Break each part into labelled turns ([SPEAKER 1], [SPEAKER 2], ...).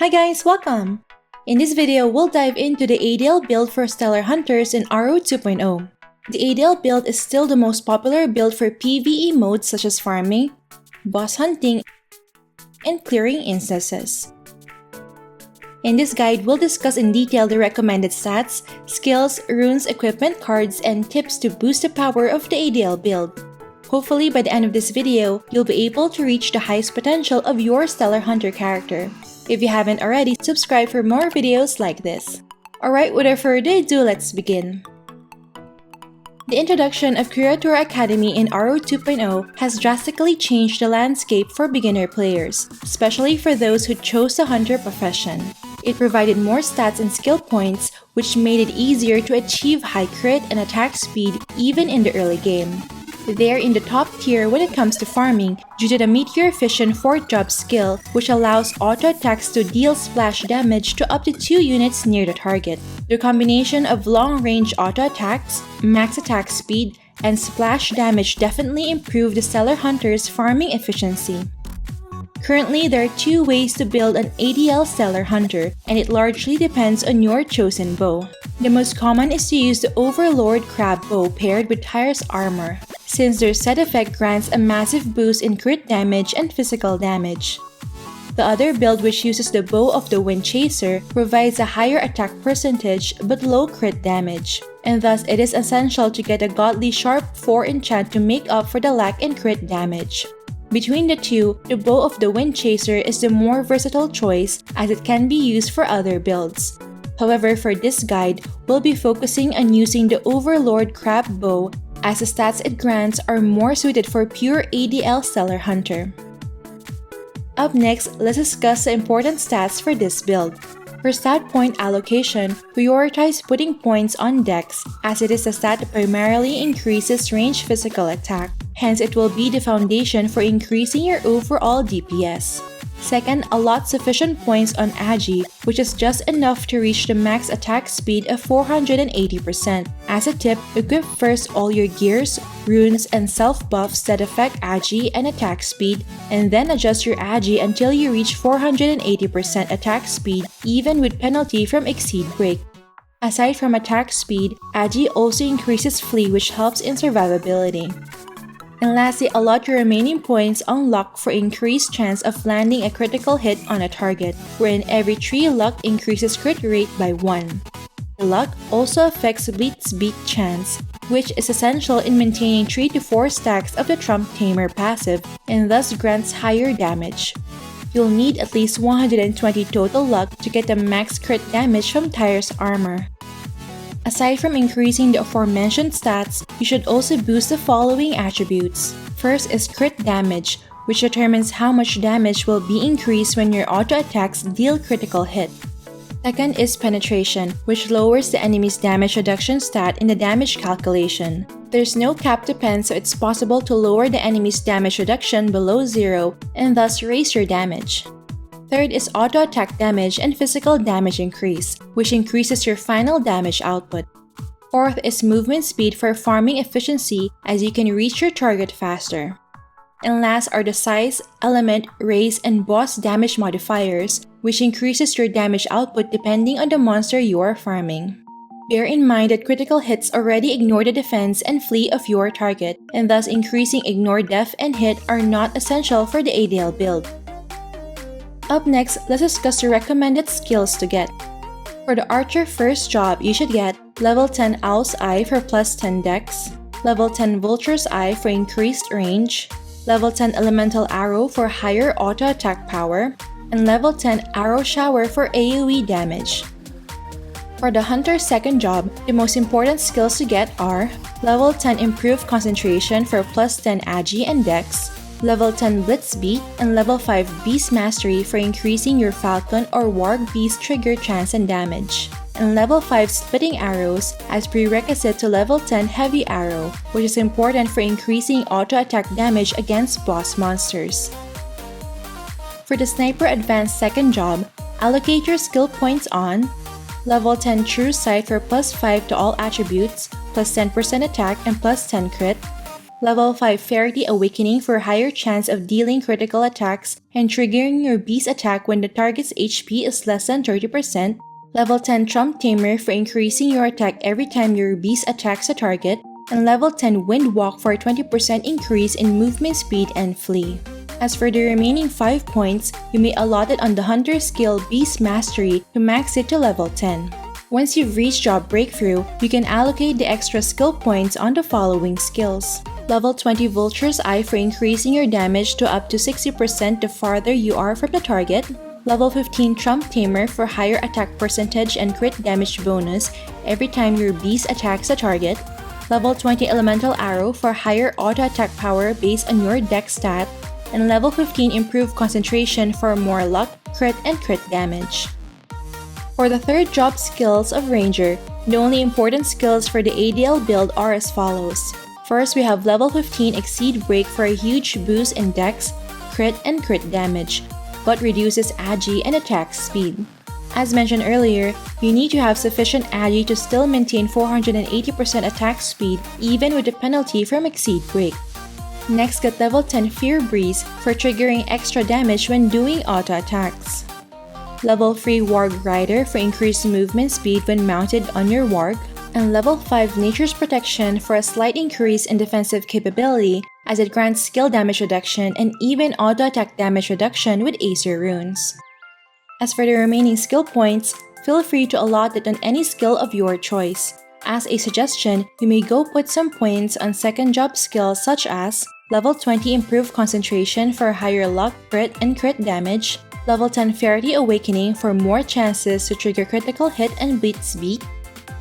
[SPEAKER 1] Hi guys, welcome! In this video, we'll dive into the ADL build for Stellar Hunters in RO 2.0. The ADL build is still the most popular build for PVE modes such as farming, boss hunting, and clearing instances. In this guide, we'll discuss in detail the recommended stats, skills, runes, equipment cards, and tips to boost the power of the ADL build. Hopefully, by the end of this video, you'll be able to reach the highest potential of your Stellar Hunter character. If you haven't already, subscribe for more videos like this. Alright, without further ado, let's begin. The introduction of Curator Academy in RO 2.0 has drastically changed the landscape for beginner players, especially for those who chose the hunter profession. It provided more stats and skill points, which made it easier to achieve high crit and attack speed even in the early game. They're in the top tier when it comes to farming due to the meteor-efficient 4th job skill, which allows auto attacks to deal splash damage to up to 2 units near the target. The combination of long-range auto attacks, max attack speed, and splash damage definitely improve the Stellar Hunter's farming efficiency. Currently, there are 2 ways to build an ADL Stellar Hunter, and it largely depends on your chosen bow. The most common is to use the Overlord Crab bow paired with Tyrus armor, since their set effect grants a massive boost in crit damage and physical damage. The other build, which uses the Bow of the Wind Chaser, provides a higher attack percentage but low crit damage, and thus it is essential to get a godly sharp 4 enchant to make up for the lack in crit damage. Between the two, the Bow of the Wind Chaser is the more versatile choice as it can be used for other builds. However, for this guide, we'll be focusing on using the Overlord Crab bow as the stats it grants are more suited for pure ADL Stellar Hunter. Up next, let's discuss the important stats for this build. For stat point allocation, prioritize putting points on Dex as it is a stat that primarily increases range physical attack, hence it will be the foundation for increasing your overall DPS. Second, allot sufficient points on Agi, which is just enough to reach the max attack speed of 480%. As a tip, equip first all your gears, runes, and self-buffs that affect Agi and attack speed, and then adjust your Agi until you reach 480% attack speed, even with penalty from Exceed Break. Aside from attack speed, Agi also increases Flee, which helps in survivability. And lastly, allot your remaining points on Luck for increased chance of landing a critical hit on a target, wherein every 3 luck increases crit rate by 1. The luck also affects Blitz Beat chance, which is essential in maintaining 3 to 4 stacks of the Trump Tamer passive, and thus grants higher damage. You'll need at least 120 total luck to get the max crit damage from Tyrus armor. Aside from increasing the aforementioned stats, you should also boost the following attributes. First is crit damage, which determines how much damage will be increased when your auto attacks deal critical hit. Second is penetration, which lowers the enemy's damage reduction stat in the damage calculation. There's no cap to pen, so it's possible to lower the enemy's damage reduction below 0 and thus raise your damage. Third is auto attack damage and physical damage increase, which increases your final damage output. Fourth is movement speed for farming efficiency as you can reach your target faster. And last are the size, element, race, and boss damage modifiers, which increases your damage output depending on the monster you are farming. Bear in mind that critical hits already ignore the defense and flee of your target, and thus increasing ignore def and hit are not essential for the ADL build. Up next, let's discuss the recommended skills to get. For the Archer 1st job, you should get level 10 Owl's Eye for plus 10 dex, level 10 Vulture's Eye for increased range, level 10 Elemental Arrow for higher auto attack power, and level 10 Arrow Shower for AoE damage. For the Hunter's 2nd job, the most important skills to get are level 10 Improved Concentration for plus 10 Agi and Dex, level 10 Blitz Beat, and level 5 Beast Mastery for increasing your Falcon or Warg Beast trigger chance and damage, and level 5 Splitting Arrows as prerequisite to level 10 Heavy Arrow, which is important for increasing auto attack damage against boss monsters. For the Sniper Advanced 2nd job, allocate your skill points on level 10 True Sight for plus 5 to all attributes, plus 10% attack and plus 10 crit, Level 5 Fairy Awakening for higher chance of dealing critical attacks and triggering your beast attack when the target's HP is less than 30%. Level 10 Trump Tamer for increasing your attack every time your beast attacks a target. And level 10 Wind Walk for a 20% increase in movement speed and flee. As for the remaining 5 points, you may allot it on the Hunter skill Beast Mastery to max it to level 10. Once you've reached Job Breakthrough, you can allocate the extra skill points on the following skills. Level 20 Vulture's Eye for increasing your damage to up to 60% the farther you are from the target. Level 15 Trump Tamer for higher attack percentage and crit damage bonus every time your beast attacks a target. Level 20 Elemental Arrow for higher auto-attack power based on your dex stat. And level 15 Improved Concentration for more luck, crit, and crit damage. For the third job skills of Ranger, the only important skills for the ADL build are as follows. First, we have level 15 Exceed Break for a huge boost in dex, crit, and crit damage, but reduces agi and attack speed. As mentioned earlier, you need to have sufficient agi to still maintain 480% attack speed even with the penalty from Exceed Break. Next, get level 10 Fear Breeze for triggering extra damage when doing auto attacks. Level 3 Warg Rider for increased movement speed when mounted on your warg. And level 5 Nature's Protection for a slight increase in defensive capability as it grants skill damage reduction and even auto attack damage reduction with Acer runes. As for the remaining skill points, feel free to allot it on any skill of your choice. As a suggestion, you may go put some points on second job skills such as level 20 Improved Concentration for higher luck, crit, and crit damage, level 10 Fairy Awakening for more chances to trigger critical hit and blitz beat,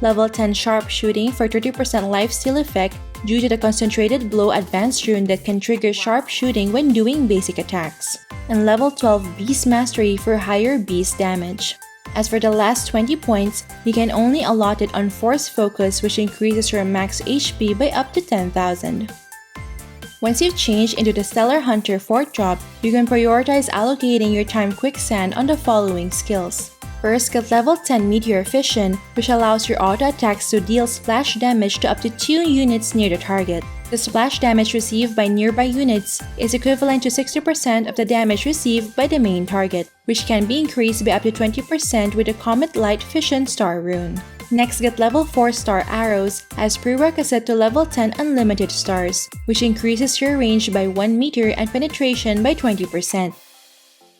[SPEAKER 1] level 10 Sharp Shooting for 30% lifesteal effect due to the Concentrated Blow advanced rune that can trigger sharp shooting when doing basic attacks, and level 12 Beast Mastery for higher beast damage. As for the last 20 points, you can only allot it on Force Focus, which increases your max HP by up to 10,000. Once you've changed into the Stellar Hunter 4th job, you can prioritize allocating your time quicksand on the following skills. First, get level 10 Meteor Fission, which allows your auto attacks to deal splash damage to up to 2 units near the target. The splash damage received by nearby units is equivalent to 60% of the damage received by the main target, which can be increased by up to 20% with the Comet Light Fission Star rune. Next, get level 4 Star Arrows as prerequisite to level 10 Unlimited Stars, which increases your range by 1 meter and penetration by 20%.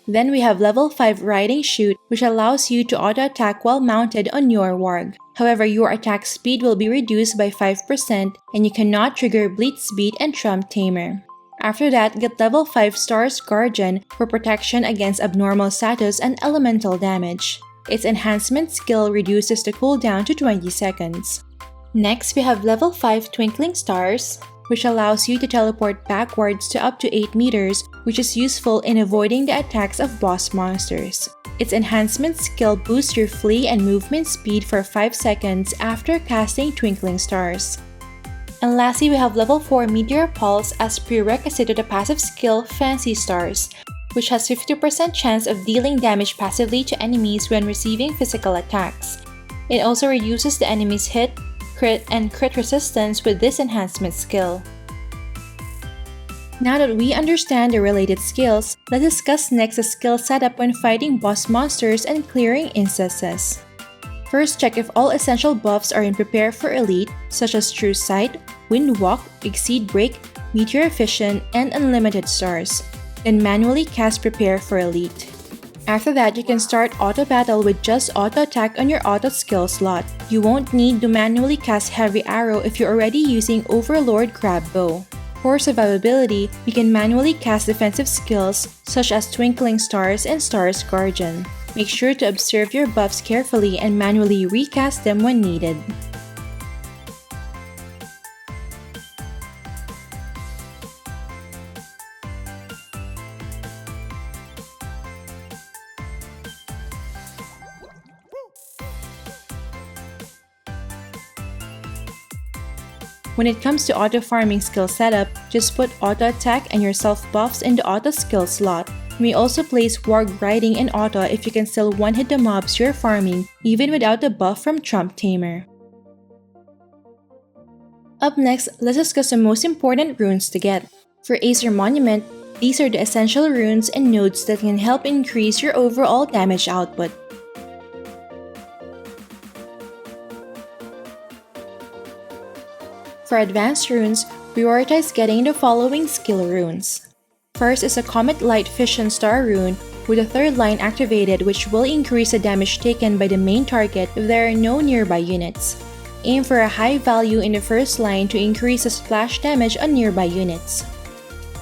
[SPEAKER 1] Then we have level 5 Riding Shoot, which allows you to auto-attack while mounted on your warg. However, your attack speed will be reduced by 5% and you cannot trigger Blitz Beat and Trump Tamer. After that, get level 5 Stars Guardian for protection against abnormal status and elemental damage. Its enhancement skill reduces the cooldown to 20 seconds. Next, we have level 5 Twinkling Stars, which allows you to teleport backwards to up to 8 meters, which is useful in avoiding the attacks of boss monsters. Its enhancement skill boosts your flee and movement speed for 5 seconds after casting Twinkling Stars. And lastly, we have level 4 Meteor Pulse as prerequisite to the passive skill Fancy Stars, which has 50% chance of dealing damage passively to enemies when receiving physical attacks. It also reduces the enemy's hit, crit, and crit resistance with this enhancement skill. Now that we understand the related skills, let's discuss next the skill setup when fighting boss monsters and clearing instances. First, check if all essential buffs are in Prepare for Elite, such as True Sight, Wind Walk, Exceed Break, Meteor Fission, and Unlimited Stars. Then manually cast Prepare for Elite. After that, you can start auto battle with just auto attack on your auto skill slot. You won't need to manually cast Heavy Arrow if you're already using Overlord Crab Bow. For survivability, you can manually cast defensive skills such as Twinkling Stars and Stars Guardian. Make sure to observe your buffs carefully and manually recast them when needed. When it comes to auto farming skill setup, just put auto attack and your self buffs in the auto skill slot. You may also place Warg Riding in auto if you can still one-hit the mobs you're farming even without the buff from Trump Tamer. Up next, let's discuss the most important runes to get. For Acer Monument, these are the essential runes and nodes that can help increase your overall damage output. For advanced runes, prioritize getting the following skill runes. First is a Comet Light Fission Star rune with a third line activated, which will increase the damage taken by the main target if there are no nearby units. Aim for a high value in the first line to increase the splash damage on nearby units.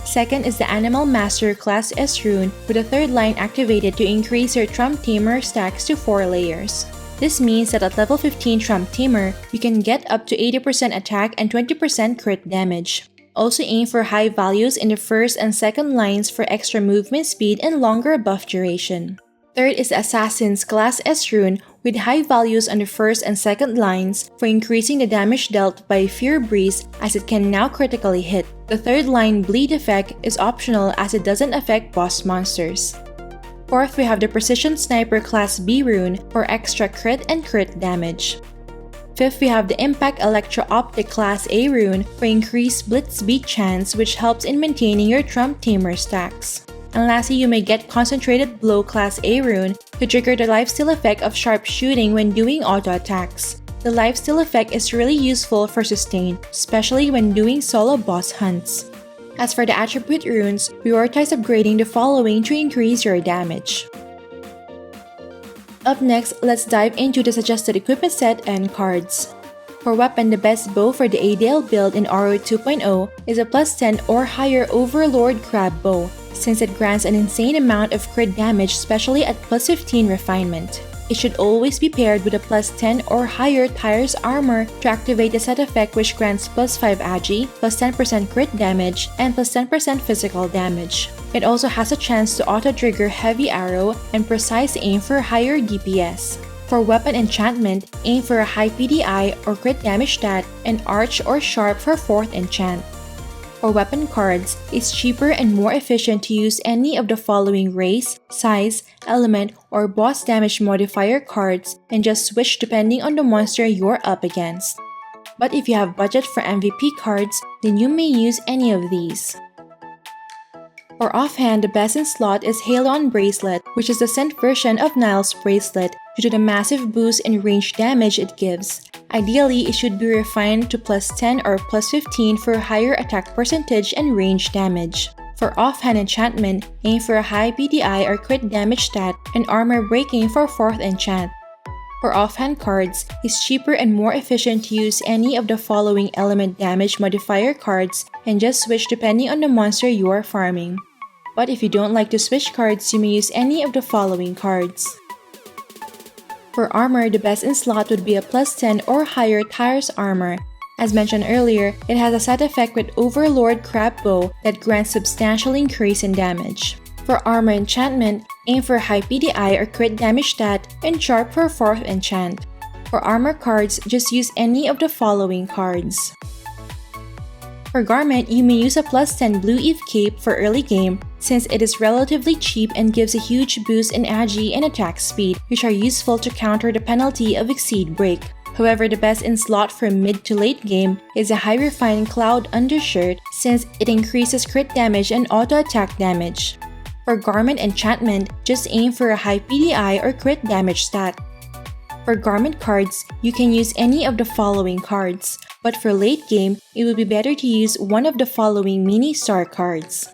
[SPEAKER 1] Second is the Animal Master Class S rune with a third line activated to increase your Trump Tamer stacks to 4 layers. This means that at level 15 Trump Tamer, you can get up to 80% attack and 20% crit damage. Also aim for high values in the first and second lines for extra movement speed and longer buff duration. Third is the Assassin's Class S rune with high values on the first and second lines for increasing the damage dealt by Fear Breeze as it can now critically hit. The third line bleed effect is optional as it doesn't affect boss monsters. Fourth, we have the Precision Sniper Class B rune for extra crit and crit damage. Fifth, we have the Impact Electro-Optic Class A rune for increased Blitz Beat chance, which helps in maintaining your Trump Tamer stacks. And lastly, you may get Concentrated Blow Class A rune to trigger the lifesteal effect of sharp shooting when doing auto attacks. The lifesteal effect is really useful for sustain, especially when doing solo boss hunts. As for the attribute runes, prioritize upgrading the following to increase your damage. Up next, let's dive into the suggested equipment set and cards. For weapon, the best bow for the ADL build in RO 2.0 is a plus 10 or higher Overlord Crab bow, since it grants an insane amount of crit damage, especially at plus 15 refinement. It should always be paired with a plus 10 or higher Tires armor to activate the set effect, which grants plus 5 agi, plus 10% crit damage, and plus 10% physical damage. It also has a chance to auto-trigger heavy arrow and precise aim for higher DPS. For weapon enchantment, aim for a high PDI or crit damage stat and arch or sharp for 4th enchant. For weapon cards, it's cheaper and more efficient to use any of the following race, size, element, or boss damage modifier cards and just switch depending on the monster you're up against. But if you have budget for MVP cards, then you may use any of these. For offhand, the best in slot is Halon Bracelet, which is the sent version of Niall's Bracelet due to the massive boost in range damage it gives. Ideally, it should be refined to plus 10 or plus 15 for higher attack percentage and range damage. For offhand enchantment, aim for a high PDI or crit damage stat and armor breaking for 4th enchant. For offhand cards, it's cheaper and more efficient to use any of the following element damage modifier cards and just switch depending on the monster you are farming. But if you don't like to switch cards, you may use any of the following cards. For armor, the best in slot would be a plus 10 or higher Tires armor. As mentioned earlier, it has a side effect with Overlord Crab bow that grants substantial increase in damage. For armor enchantment, aim for high PDI or crit damage stat and sharp for 4th enchant. For armor cards, just use any of the following cards. For garment, you may use a plus 10 Blue Eve cape for early game since it is relatively cheap and gives a huge boost in agi and attack speed, which are useful to counter the penalty of Exceed Break. However, the best in slot for mid to late game is a high refined Cloud undershirt since it increases crit damage and auto attack damage. For garment enchantment, just aim for a high PDI or crit damage stat. For garment cards, you can use any of the following cards, but for late game, it would be better to use one of the following mini star cards.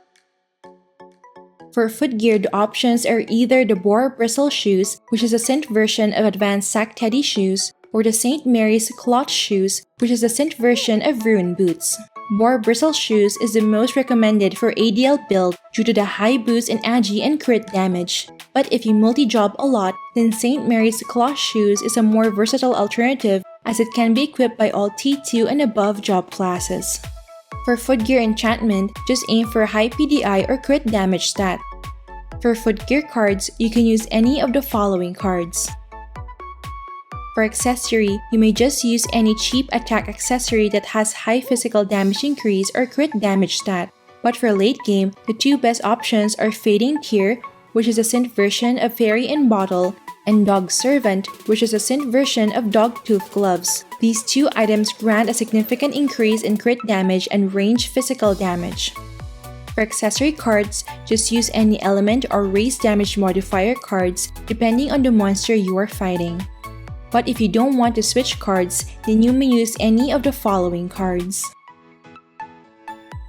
[SPEAKER 1] For footgear, the options are either the Boar Bristle shoes, which is a synth version of Advanced Sack Teddy shoes, or the St. Mary's Cloth shoes, which is a synth version of Ruin boots. Boar Bristle shoes is the most recommended for ADL build due to the high boost in agi and crit damage. But if you multi-job a lot, then St. Mary's Cloth shoes is a more versatile alternative as it can be equipped by all T2 and above job classes. For footgear enchantment, just aim for a high PDI or crit damage stat. For footgear cards, you can use any of the following cards. For accessory, you may just use any cheap attack accessory that has high physical damage increase or crit damage stat. But for late game, the two best options are Fading Tear, which is a synth version of Fairy in Bottle, and Dog Servant, which is a synth version of Dogtooth gloves. These two items grant a significant increase in crit damage and range physical damage. For accessory cards, just use any element or raise damage modifier cards depending on the monster you are fighting. But if you don't want to switch cards, then you may use any of the following cards.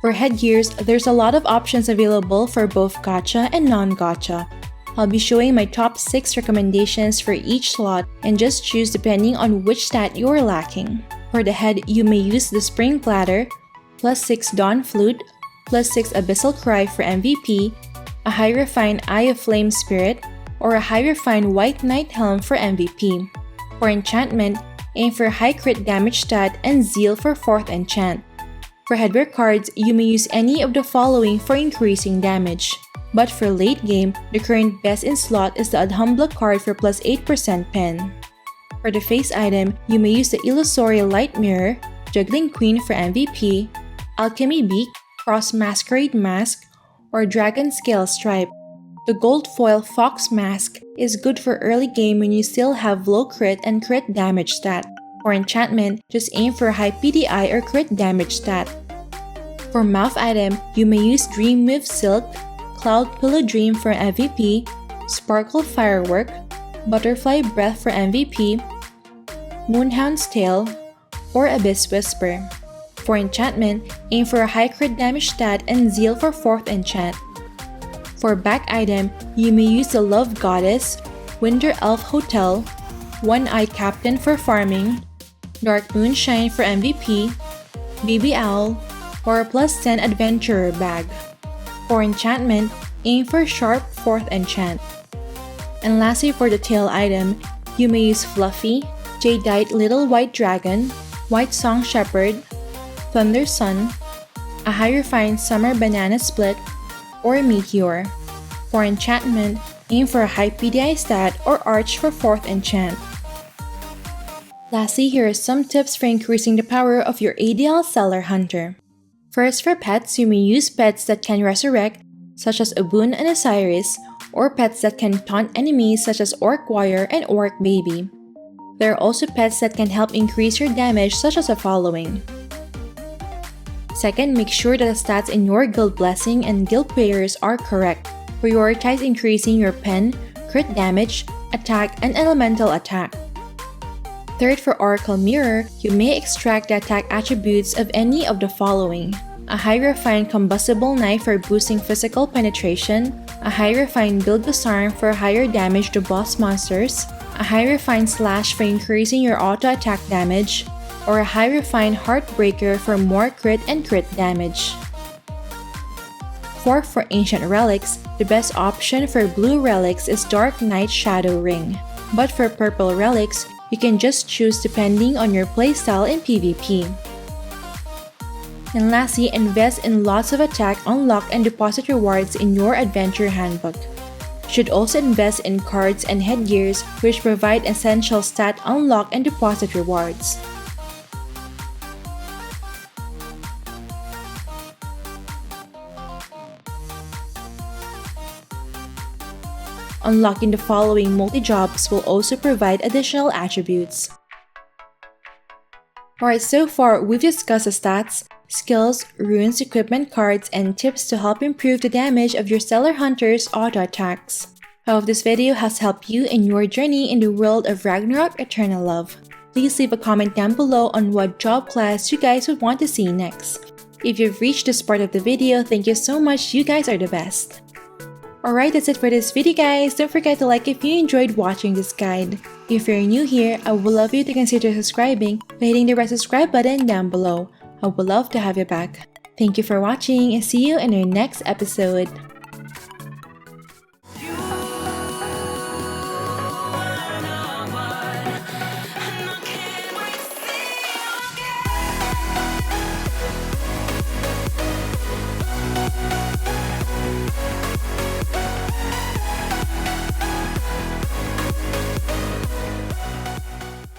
[SPEAKER 1] For headgears, there's a lot of options available for both gacha and non-gacha. I'll be showing my top 6 recommendations for each slot and just choose depending on which stat you're lacking. For the head, you may use the Spring Platter, +6 Dawn Flute, +6 Abyssal Cry for MVP, a High Refined Eye of Flame Spirit, or a High Refined White Knight Helm for MVP. For enchantment, aim for high crit damage stat and Zeal for 4th enchant. For headwear cards, you may use any of the following for increasing damage. But for late game, the current best in slot is the Adhumbla card for +8% pen. For the face item, you may use the Illusory Light Mirror, Juggling Queen for MVP, Alchemy Beak, Cross Masquerade Mask, or Dragon Scale Stripe. The gold foil Fox Mask is good for early game when you still have low crit and crit damage stat. For enchantment, just aim for high PDI or crit damage stat. For mouth item, you may use Dream Move Silk, Cloud Pillow Dream for MVP, Sparkle Firework, Butterfly Breath for MVP, Moonhound's Tail, or Abyss Whisper. For enchantment, aim for a high crit damage stat and Zeal for 4th enchant. For back item, you may use the Love Goddess, Winter Elf Hotel, One-Eyed Captain for farming, Dark Moonshine for MVP, Baby Owl, or a +10 Adventurer bag. For enchantment, aim for Sharp 4th enchant. And lastly, for the tail item, you may use Fluffy, Jadeite Little White Dragon, White Song Shepherd, Thunder Sun, a High Refined Summer Banana Split, or Meteor. For enchantment, aim for a high PDI stat or Arch for 4th enchant. Lastly, here are some tips for increasing the power of your ADL Stellar Hunter. First, for pets, you may use pets that can resurrect, such as Abun and Osiris, or pets that can taunt enemies such as Orc Warrior and Orc Baby. There are also pets that can help increase your damage such as the following. Second, make sure that the stats in your guild blessing and guild prayers are correct. Prioritize increasing your pen, crit damage, attack, and elemental attack. Third, for Oracle Mirror, you may extract the attack attributes of any of the following. A High Refined Combustible Knife for boosting physical penetration, a High Refined Build Disarm for higher damage to boss monsters, a High Refined Slash for increasing your auto attack damage, or a High Refined Heartbreaker for more crit and crit damage. Fourth, for Ancient Relics, the best option for blue relics is Dark Knight Shadow Ring. But for purple relics, you can just choose depending on your playstyle in PvP. And lastly, invest in lots of attack, unlock, and deposit rewards in your adventure handbook. You should also invest in cards and headgears which provide essential stat, unlock, and deposit rewards. Unlocking the following multi-jobs will also provide additional attributes. Alright, so far we've discussed the stats, skills, runes, equipment cards, and tips to help improve the damage of your Stellar Hunter's auto attacks. I hope this video has helped you in your journey in the world of Ragnarok Eternal Love. Please leave a comment down below on what job class you guys would want to see next. If you've reached this part of the video, thank you so much, you guys are the best. Alright, that's it for this video guys. Don't forget to like if you enjoyed watching this guide. If you're new here, I would love you to consider subscribing by hitting the red subscribe button down below. I would love to have you back. Thank you for watching and see you in our next episode.